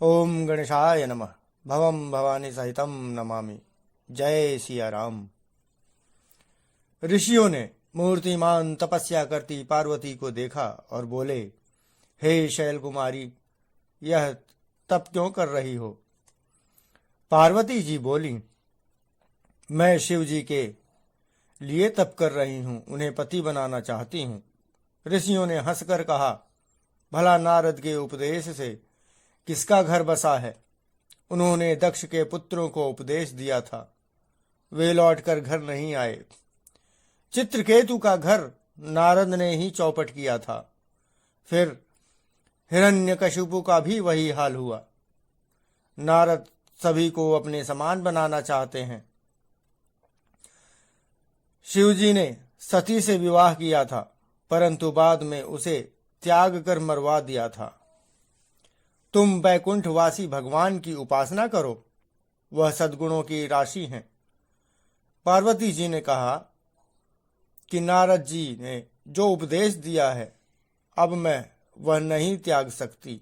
ओम गणेशाय नमः। भवम भवानी सहितम नमामि। जय सिया राम। ऋषियों ने मूर्तिमान तपस्या करती पार्वती को देखा और बोले, हे शैल कुमारी, यह तप क्यों कर रही हो? पार्वती जी बोली, मैं शिव जी के लिए तप कर रही हूँ, उन्हें पति बनाना चाहती हूँ। ऋषियों ने हंसकर कहा, भला नारद के उपदेश से किसका घर बसा है? उन्होंने दक्ष के पुत्रों को उपदेश दिया था, वे लौटकर घर नहीं आए। चित्रकेतु का घर नारद ने ही चौपट किया था। फिर हिरण्यकशिपु का भी वही हाल हुआ। नारद सभी को अपने समान बनाना चाहते हैं। शिवजी ने सती से विवाह किया था, परंतु बाद में उसे त्याग कर मरवा दिया था। तुम बैकुंठवासी भगवान की उपासना करो, वह सद्गुणों की राशि हैं। पार्वती जी ने कहा कि नारद जी ने जो उपदेश दिया है, अब मैं वह नहीं त्याग सकती।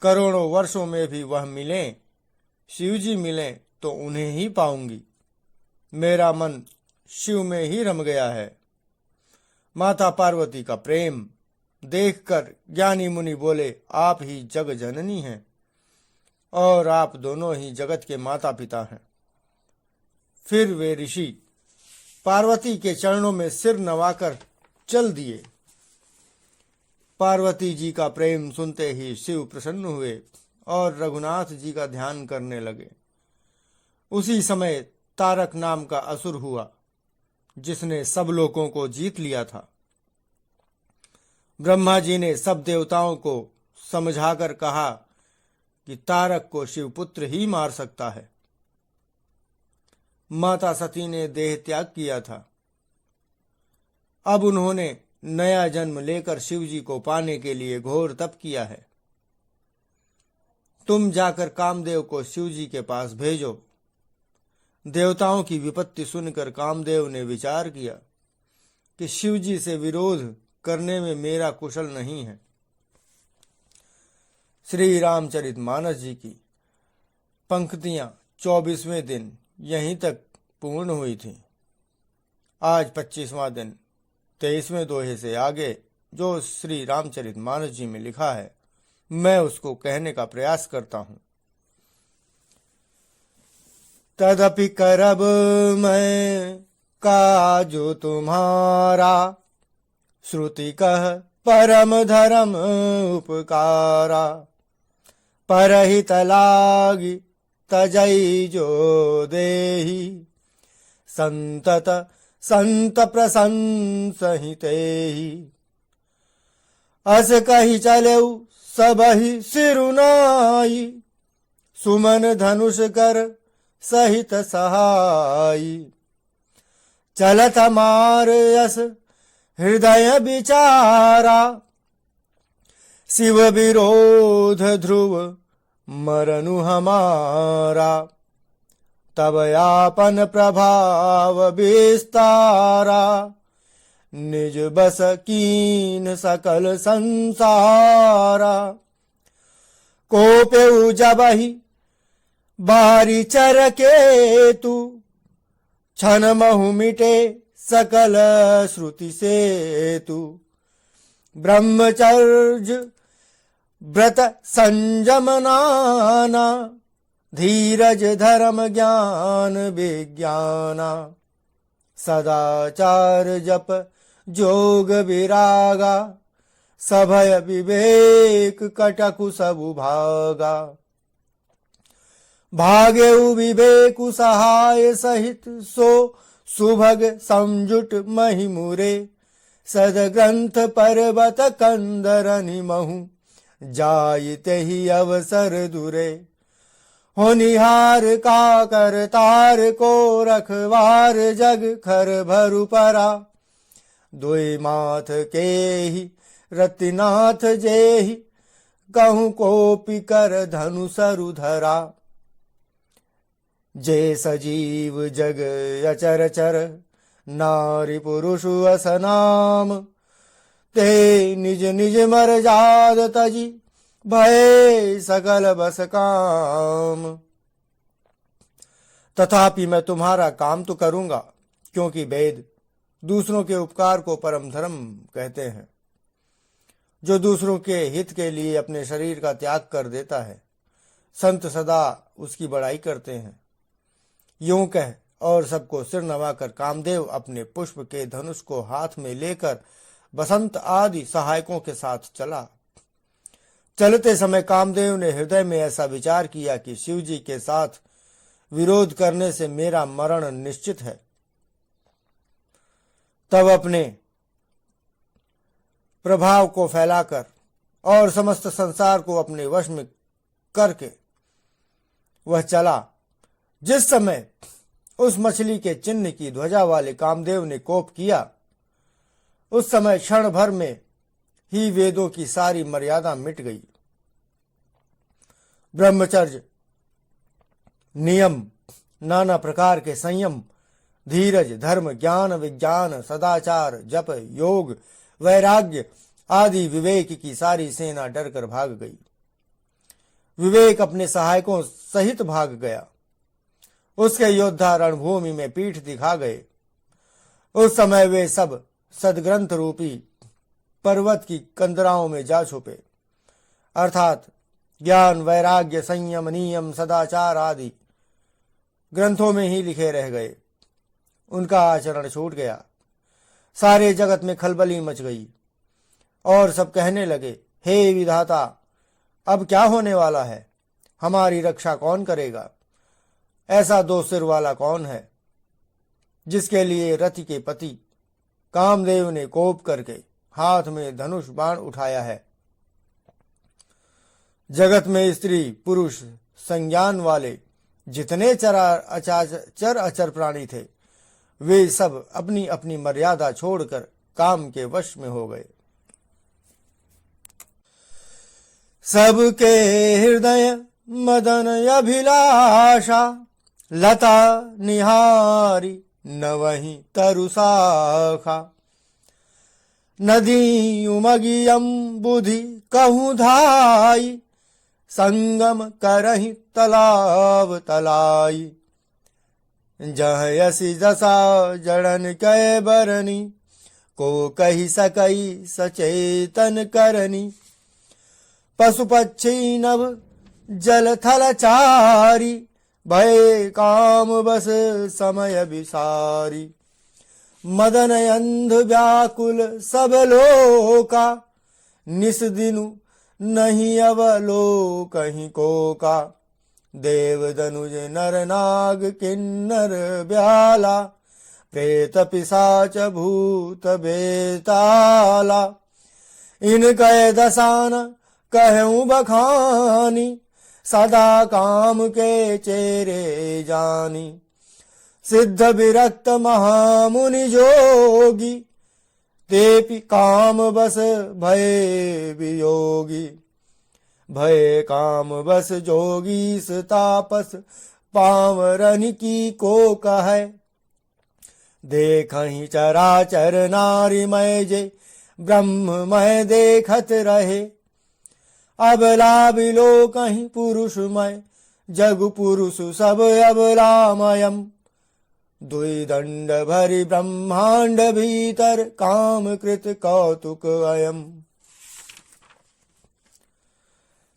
करोड़ों वर्षों में भी वह मिलें, शिवजी मिलें तो उन्हें ही पाऊंगी। मेरा मन शिव में ही रम गया है। माता पार्वती का प्रेम देखकर ज्ञानी मुनि बोले, आप ही जग जननी हैं और आप दोनों ही जगत के माता पिता हैं। फिर वे ऋषि पार्वती के चरणों में सिर नवाकर चल दिए। पार्वती जी का प्रेम सुनते ही शिव प्रसन्न हुए और रघुनाथ जी का ध्यान करने लगे। उसी समय तारक नाम का असुर हुआ, जिसने सब लोगों को जीत लिया था। ब्रह्मा जी ने सब देवताओं को समझाकर कहा कि तारक को शिवपुत्र ही मार सकता है। माता सती ने देह त्याग किया था। अब उन्होंने नया जन्म लेकर शिवजी को पाने के लिए घोर तप किया है। तुम जाकर कामदेव को शिवजी के पास भेजो। देवताओं की विपत्ति सुनकर कामदेव ने विचार किया कि शिवजी से विरोध करने में मेरा कुशल नहीं है। श्री रामचरितमानस जी की पंक्तियां 24वें दिन यहीं तक पूर्ण हुई थी। आज 25वां दिन 23वें दोहे से आगे जो श्री रामचरितमानस जी में लिखा है, मैं उसको कहने का प्रयास करता हूं। तदपि करब मैं काजो तुम्हारा, श्रुति कह परम धर्म उपकारा। परहित लागी तजई जो देही, संतत संत प्रशंसहितेहि। अस कही चलेउ सबहि सिरुनाई, सुमन धनुष कर सहित सहाई। चलत मार यस हृदय विचारा, शिव विरोध ध्रुव मरनु हमारा। तब यापन प्रभाव विस्तारा, निज बस कीन सकल संसारा। कोपेउ जबहि बारी चर केतु, क्षण महु मिटे सकल श्रुति सेतु। ब्रह्मचर्य व्रत संयम नाना, धीरज धर्म ज्ञान विज्ञाना। सदाचार जप जोग विरागा, सभय विवेक कटकु सबु भागा। भागेउ विवेकु सहाय सहित, सो सुभग समझुट महिमुरे। सदग्रंथ पर्वत कंदरनि महु, जायते ही अवसर दुरे। होनिहार का करतार को रखवार, जग खर भरु परा। दुई माथ के ही रतिनाथ जेहि, कहूँ कोपि कर धनु सरु धरा। जे सजीव जग अचर चर, नारी पुरुष असनाम। ते निज निज मर जाद तजी, भय सकल बस काम। तथापि मैं तुम्हारा काम तो करूंगा, क्योंकि वेद दूसरों के उपकार को परम धर्म कहते हैं। जो दूसरों के हित के लिए अपने शरीर का त्याग कर देता है, संत सदा उसकी बड़ाई करते हैं। यूं कह और सबको सिर नवाकर कामदेव अपने पुष्प के धनुष को हाथ में लेकर बसंत आदि सहायकों के साथ चला। चलते समय कामदेव ने हृदय में ऐसा विचार किया कि शिव जी के साथ विरोध करने से मेरा मरण निश्चित है। तब अपने प्रभाव को फैलाकर और समस्त संसार को अपने वश में करके वह चला। जिस समय उस मछली के चिन्ह की ध्वजा वाले कामदेव ने कोप किया, उस समय क्षण भर में ही वेदों की सारी मर्यादा मिट गई। ब्रह्मचर्य, नियम, नाना प्रकार के संयम, धीरज, धर्म, ज्ञान, विज्ञान, सदाचार, जप, योग, वैराग्य आदि विवेक की सारी सेना डरकर भाग गई। विवेक अपने सहायकों सहित भाग गया। उसके योद्धा रणभूमि में पीठ दिखा गए। उस समय वे सब सदग्रंथ रूपी पर्वत की कंदराओं में जा छुपे, अर्थात ज्ञान, वैराग्य, संयम, नियम, सदाचार आदि ग्रंथों में ही लिखे रह गए। उनका आचरण छूट गया। सारे जगत में खलबली मच गई और सब कहने लगे, हे विधाता, अब क्या होने वाला है? हमारी रक्षा कौन करेगा? ऐसा दो सिर वाला कौन है जिसके लिए रति के पति कामदेव ने कोप करके हाथ में धनुष बाण उठाया है? जगत में स्त्री पुरुष संज्ञान वाले जितने चर अचर प्राणी थे, वे सब अपनी अपनी मर्यादा छोड़कर काम के वश में हो गए। सबके हृदय मदन अभिलाषा, लता निहारी न वही तरुशाखा। नदी उमगियम बुधि कहूँ धाई, संगम करहि तलाव तलाई। जह यसी जसा जड़न कै बरनी, को कही सकई सचेतन करनी। पशु पक्षी नभ जल थल चारी, भय काम बस समय विसारी। मदन अंध व्याकुल सब लोका, निस दिनु नहीं अवलो कहीं को का। देव दनुज नर नाग किन्नर ब्याला, प्रेत पिशाच भूत बेताला। इनके दसान कहूँ बखानी, सदा काम के चेरे जानी। सिद्ध विरक्त महामुनि जोगी, तेपि काम बस भय वियोगी। भय काम बस जोगी तापस, पावरन की को कहे। देखहि चराचर नारी मय जे, ब्रह्ममय देखत रहे। अबला बिलो कहीं पुरुषमय, जग पुरुष सब अबलामयम। दुई दंड भरी ब्रह्मांड भीतर, काम कृत कौतुक अयम।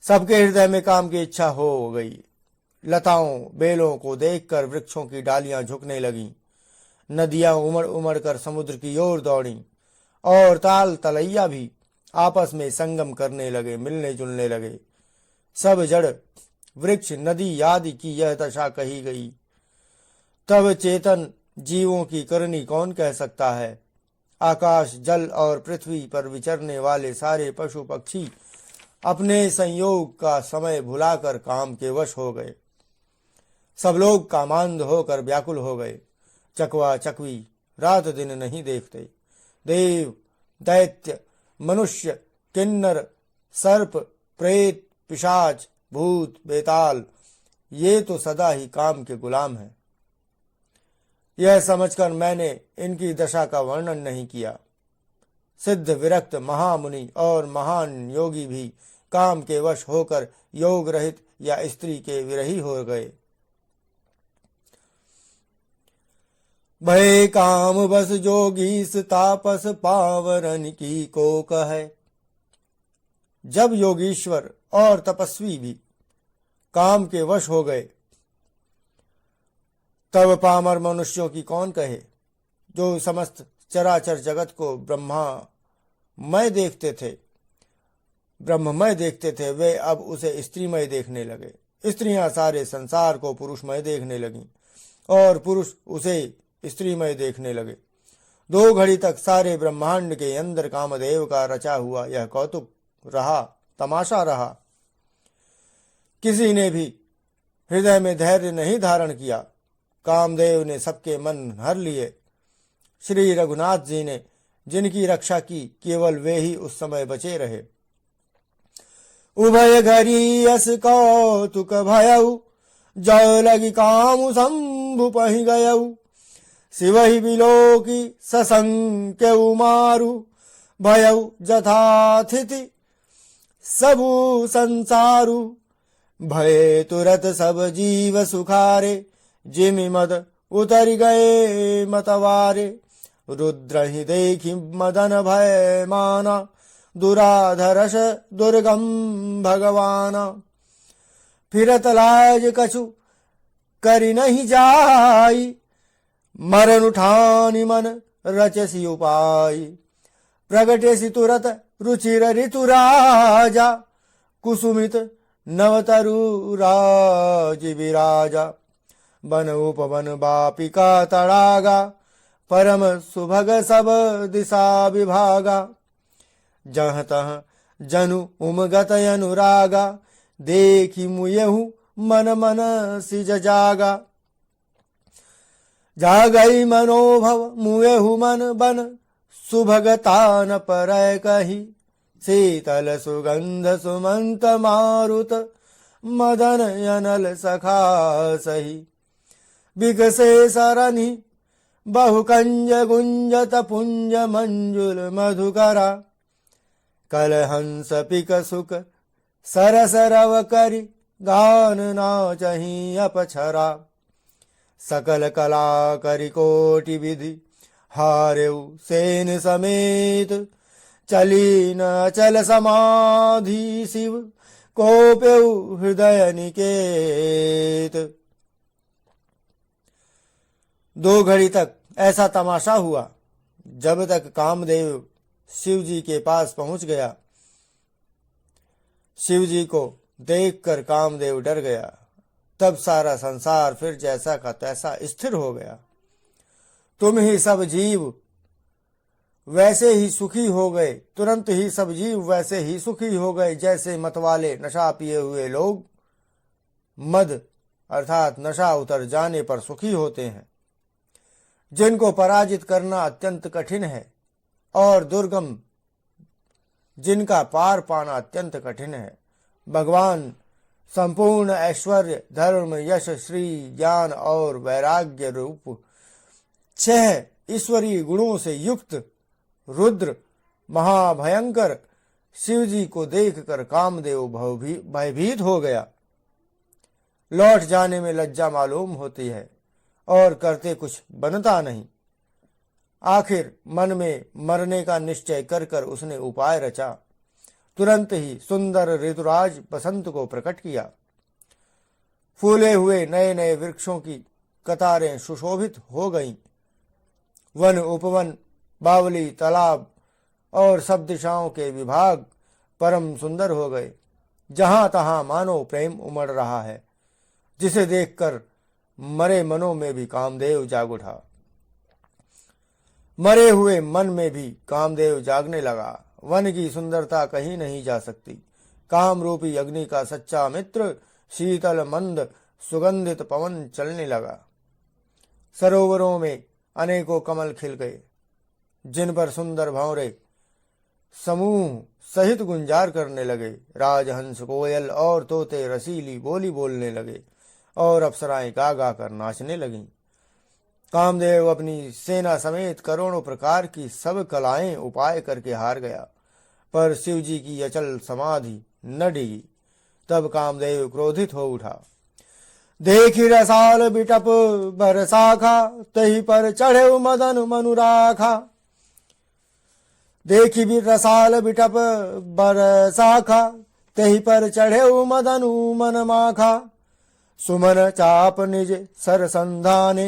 सबके हृदय में काम की इच्छा हो गई। लताओं बेलों को देखकर वृक्षों की डालियां झुकने लगीं। नदियां उमड़ उमड़ कर समुद्र की ओर दौड़ी और ताल तलैया भी आपस में संगम करने लगे, मिलने जुलने लगे। सब जड़ वृक्ष नदी आदि की यह दशा कही गई। तब चेतन जीवों की करनी कौन कह सकता है? आकाश, जल और पृथ्वी पर विचरने वाले सारे पशु पक्षी अपने संयोग का समय भुलाकर काम के वश हो गए। सब लोग कामांध होकर व्याकुल हो गए। चकवा चकवी रात दिन नहीं देखते। देव, दैत्य, मनुष्य, किन्नर, सर्प, प्रेत, पिशाच, भूत, बेताल, ये तो सदा ही काम के गुलाम हैं। यह समझकर मैंने इनकी दशा का वर्णन नहीं किया। सिद्ध विरक्त महामुनि और महान योगी भी काम के वश होकर योग रहित या स्त्री के विरही हो गए। भय काम बस जोगीस तापस पावरन की को कहे। जब योगीश्वर और तपस्वी भी काम के वश हो गए, तब पामर मनुष्यों की कौन कहे। जो समस्त चराचर जगत को ब्रह्ममय देखते थे, वे अब उसे स्त्रीमय देखने लगे। स्त्रियां सारे संसार को पुरुषमय देखने लगीं और पुरुष उसे स्त्रीमय देखने लगे। 2 घड़ी तक सारे ब्रह्मांड के अंदर कामदेव का रचा हुआ यह कौतुक रहा, तमाशा रहा। किसी ने भी हृदय में धैर्य नहीं धारण किया। कामदेव ने सबके मन हर लिए। श्री रघुनाथ जी ने जिनकी रक्षा की, केवल वे ही उस समय बचे रहे। उभय घरी यस कौतुक भयउ, जय लगी कामु शंभु पहि गयउ। शिव ही बिलोकी ससंख्यउ मारु, भयउ जथाथिति सबु संसारु। भय तुरत सब जीव सुखारे, जिमि मद उतर गए मतवारे। रुद्र ही देखी मदन भय माना, दुराधरस दुर्गम भगवाना। फिरत लाज कछु करि नहीं जाई, मरण उठानी मन रचसी उपाय। प्रगटेसी तुरत रुचिर ऋतु राजा, कुसुमित नवतरु राज विराजा। बन उपवन बापिका तड़ागा, परम सुभग सब दिशा विभागा। जहाँ तहाँ जनु उमगत अनुरागा, देखी मुयहु मन मन सिज जागा। जागई मनोभव मुयहु मन बन, सुभगता न परय कही। शीतल सुगंध सुमंत मारुत, मदन अनल सखा सही। विकसे सरनि बहुकंज गुंजत पुंज मंजुल मधुकरा। कलहंस पिक सुख सरस रव करि, गान नाचहि अपछरा। सकल कला करि कोटि विधि, हारेउ सेन समेत। चली न अचल समाधि शिव, कोपेउ हृदय निकेत। 2 घड़ी तक ऐसा तमाशा हुआ। जब तक कामदेव शिव जी के पास पहुंच गया। शिव जी को देखकर कामदेव डर गया। तब सारा संसार फिर जैसा का तैसा स्थिर हो गया। तुम ही सब जीव वैसे ही सुखी हो गए। तुरंत ही सब जीव वैसे ही सुखी हो गए जैसे मतवाले नशा पिए हुए लोग मद अर्थात नशा उतर जाने पर सुखी होते हैं। जिनको पराजित करना अत्यंत कठिन है और दुर्गम, जिनका पार पाना अत्यंत कठिन है। भगवान संपूर्ण ऐश्वर्य, धर्म, यश, श्री, ज्ञान और वैराग्य रूप 6 ईश्वरीय गुणों से युक्त रुद्र महाभयंकर शिव जी को देखकर कामदेव भयभीत हो गया। लौट जाने में लज्जा मालूम होती है और करते कुछ बनता नहीं। आखिर मन में मरने का निश्चय कर कर उसने उपाय रचा। तुरंत ही सुंदर ऋतुराज बसंत को प्रकट किया। फूले हुए नए नए वृक्षों की कतारें सुशोभित हो गईं। वन, उपवन, बावली, तालाब और सब दिशाओं के विभाग परम सुंदर हो गए। जहां तहां मानो प्रेम उमड़ रहा है, जिसे देखकर मरे मनों में भी कामदेव जाग उठा। मरे हुए मन में भी कामदेव जागने लगा। वन की सुंदरता कहीं नहीं जा सकती। काम रूपी अग्नि का सच्चा मित्र शीतल मंद सुगंधित पवन चलने लगा। सरोवरों में अनेकों कमल खिल गए, जिन पर सुंदर भंवरे समूह सहित गुंजार करने लगे। राजहंस, कोयल और तोते रसीली बोली बोलने लगे और अप्सराएं गा गा कर नाचने लगीं। कामदेव अपनी सेना समेत करोड़ों प्रकार की सब कलाएं उपाय करके हार गया, पर शिव जी की अचल समाधि न डिगी। तब कामदेव क्रोधित हो उठा। देखी रसाल बिटप बर शाखा, तही पर चढ़े मदन मनु राखा। देखी भी रसाल बिटप बर शाखा, तही पर चढ़े मदनु मन माखा। सुमन चाप निज सर संधाने,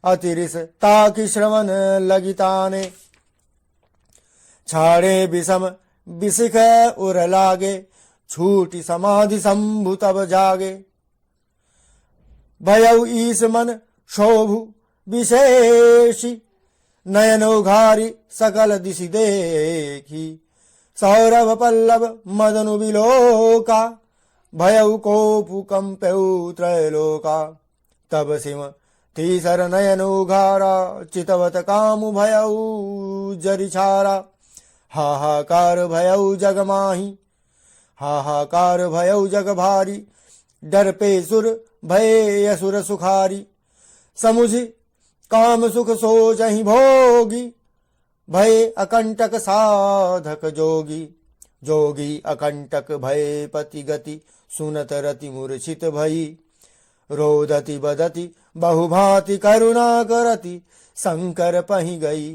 अतिरिस ताकि श्रवण लगिताने। छाड़े विषम विशिख उर लागे, छूटी समाधि शंभु तब जागे। भयउ ईस मन शोभु विशेषी, नयन उघारी सकल दिशि देखी। सौरभ पल्लव मदनु विलोका, भयउ कोपु कंप्यउ त्रैलोका। तब सिम तीसर नयन उघारा, चितवत कामु भयउ जरिछारा। हाहाकार भयउ जग माही, हाहाकार भयउ जग भारी। डर पे सुर भय असुर सुखारी, समुझि काम सुख सोचहि भोगी। भय अकंटक साधक जोगी, जोगी अकंटक भय पति गति। सुनत रति मूर्छित भई, रोदति बदति बहुभांति करुणा करति। शंकर पहि गई,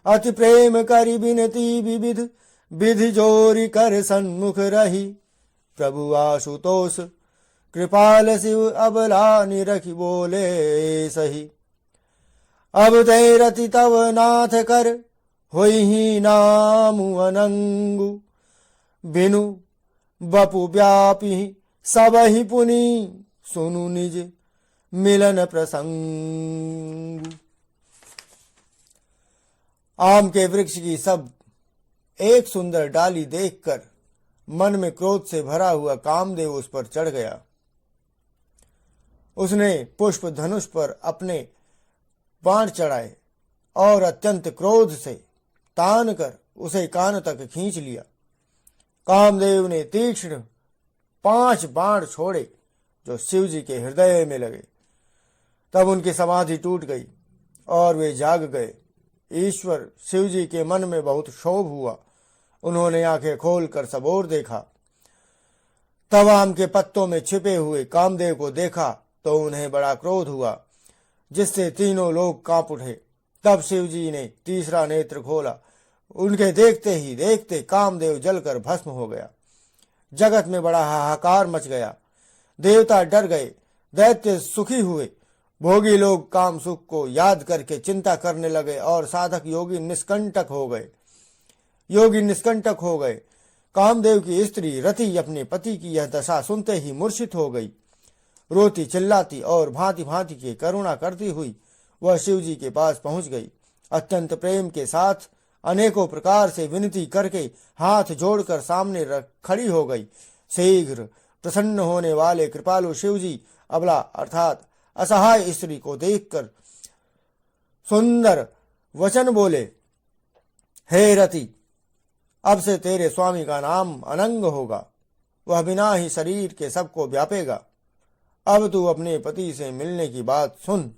अति प्रेम करि बिनती विविध। विधि जोरी कर सन्मुख रही, प्रभु आशुतोष कृपाल शिव अबला निरखि बोले सही। अब तै रति तव नाथ कर, होई नामु अनंगु। बिनु बपु व्यापी सबहि पुनि, सुनु निज मिलन प्रसंग। आम के वृक्ष की सब एक सुंदर डाली देखकर मन में क्रोध से भरा हुआ कामदेव उस पर चढ़ गया। उसने पुष्प धनुष पर अपने बाण चढ़ाए और अत्यंत क्रोध से तान कर उसे कान तक खींच लिया। कामदेव ने तीक्ष्ण 5 बाण छोड़े जो शिव जी के हृदय में लगे। तब उनकी समाधि टूट गई और वे जाग गए। ईश्वर शिव जी के मन में बहुत क्षोभ हुआ। उन्होंने आंखें खोलकर सब ओर देखा। तब आम के पत्तों में छिपे हुए कामदेव को देखा तो उन्हें बड़ा क्रोध हुआ, जिससे तीनों लोग कांप उठे। तब शिव जी ने तीसरा नेत्र खोला। उनके देखते ही देखते कामदेव जलकर भस्म हो गया। जगत में बड़ा हाहाकार मच गया। देवता डर गए, दैत्य सुखी हुए। भोगी लोग काम सुख को याद करके चिंता करने लगे और साधक योगी निष्कंटक हो गए। कामदेव की स्त्री रति अपने पति की यह दशा सुनते ही मूर्छित हो गई। रोती चिल्लाती और भांति भांति की करुणा करती हुई वह शिव जी के पास पहुंच गई। अत्यंत प्रेम के साथ अनेकों प्रकार से विनती करके हाथ जोड़कर सामने खड़ी हो गई। शीघ्र प्रसन्न होने वाले कृपालु शिव जी अबला अर्थात असहाय स्त्री को देखकर सुंदर वचन बोले, हे रति, अब से तेरे स्वामी का नाम अनंग होगा। वह बिना ही शरीर के सबको व्यापेगा। अब तू अपने पति से मिलने की बात सुन।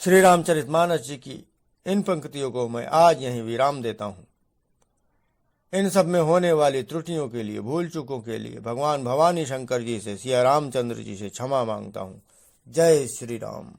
श्री रामचरितमानस जी की इन पंक्तियों को मैं आज यहीं विराम देता हूं। इन सब में होने वाली त्रुटियों के लिए, भूल चूकों के लिए भगवान भवानी शंकर जी से, सिया रामचंद्र जी से क्षमा मांगता हूं। जय श्री राम।